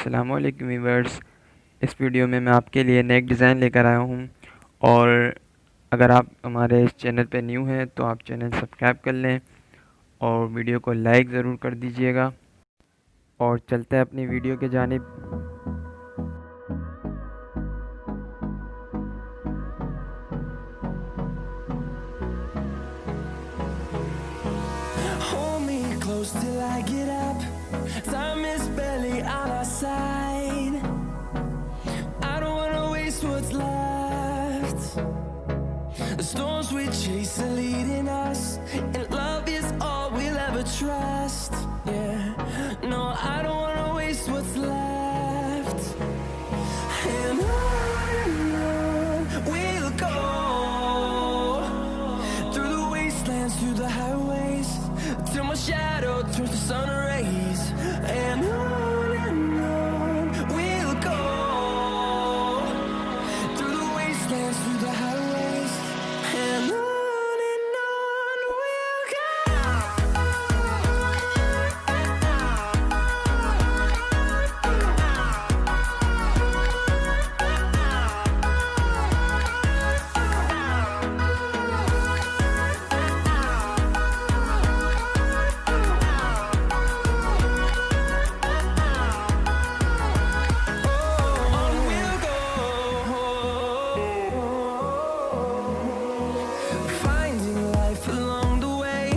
अस्सलामुअलैकुम व्यूअर्स। इस वीडियो में मैं आपके लिए नेक डिज़ाइन लेकर आया हूँ। और अगर आप हमारे इस चैनल पे न्यू हैं तो आप चैनल सब्सक्राइब कर लें और वीडियो को लाइक ज़रूर कर दीजिएगा। और चलते हैं अपनी वीडियो के जानिब। Hold me close till I get up. Time is barely on our side. I don't wanna waste what's left. The storms we chase are leading us, and love is all we'll ever trust. Yeah, no, I don't wanna waste what's left. And on we'll go, through the wastelands, through the highways, till my shadow turns to sun rays. And on we'll go, through the wastelands, through the highways, and on we'll go. On we'll go, finding life along the way,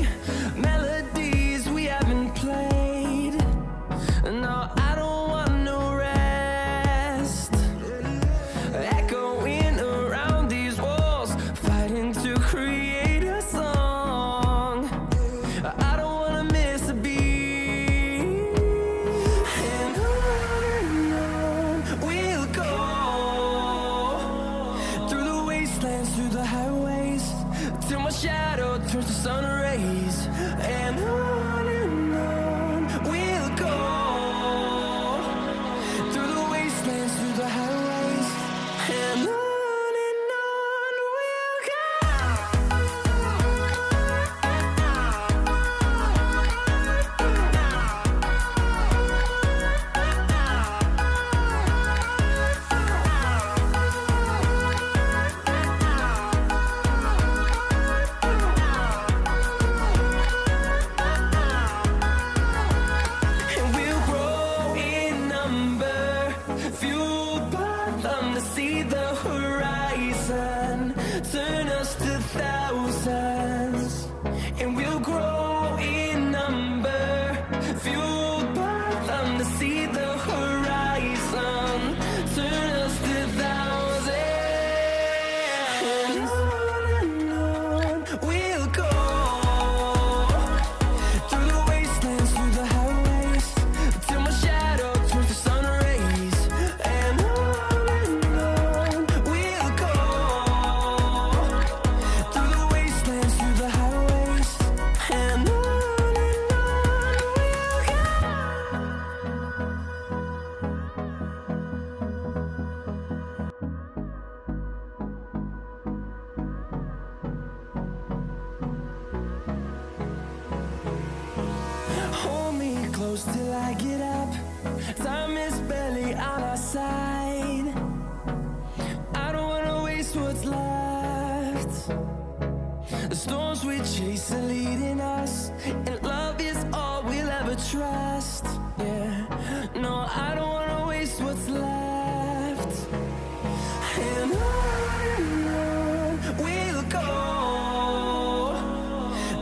melodies we haven't played. No, I don't want no rest, echoing around these walls, fighting to create a song. I don't wanna miss a beat. And on we'll go, through the wastelands, through the highways, till my shadow turns to sun rays. And on we'll go, through the wastelands, through the highways, and on we'll go. And we'll grow in number, fueled by them to see the horizon, turn us to thousands. And we'll grow in number, fueled by them to see the horizon, turn us to thousands. And on we'll go, through the wastelands, through the highways, till my shadow turns to sun rays. And on we'll go, through the wastelands, through the highways, and on we'll go. Hold me close till I get up. Time is barely on our side. I don't wanna waste what's left. The storms we chase are leading us, and love is all we'll ever trust. Yeah, no, I don't wanna waste what's left. And on we'll go,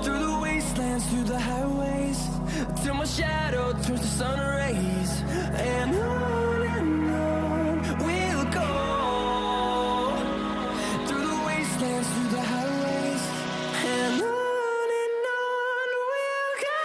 through the wastelands, through the highways, till my shadow turns to sun rays. And on we'll go, through the wastelands, through the highways, and on we'll go.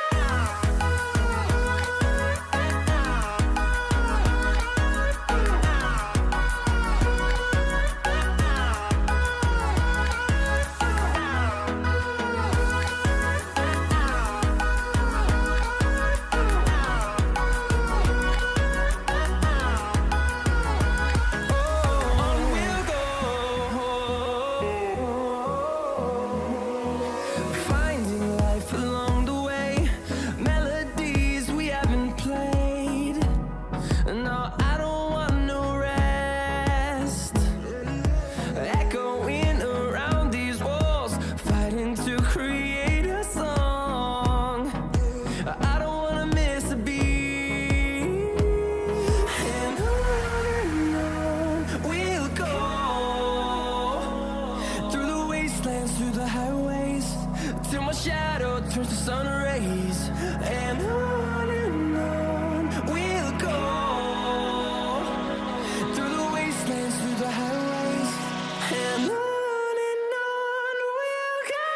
till my shadow turns to sun rays. And on we'll go, through the wastelands, through the highways, and on we'll go.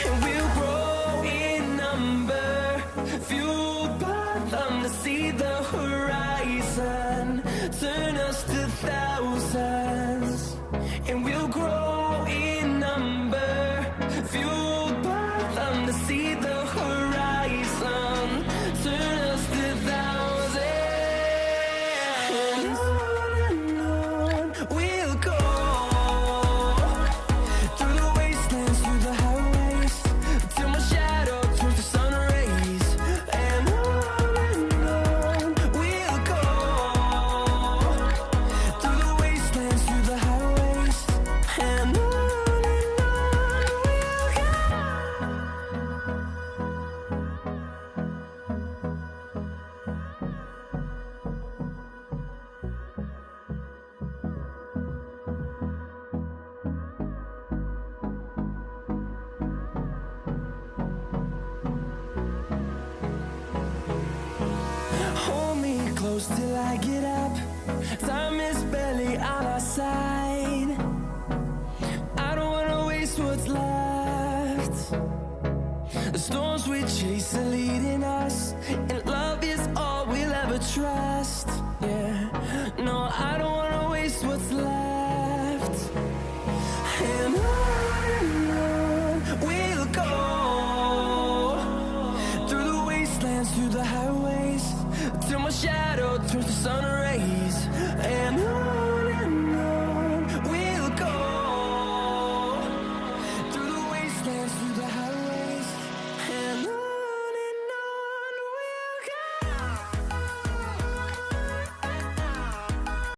And we'll grow in number, fueled by them to see the horizon, turn us to thousands. And we'll grow in number, fueled by them to see the horizon, turn us to thousands. And on we'll go, through the wastelands, through the highways, till my shadow turns to sun rays. And on we'll go, through the wastelands, through the highways, and on we'll go. Hold me close till I get up.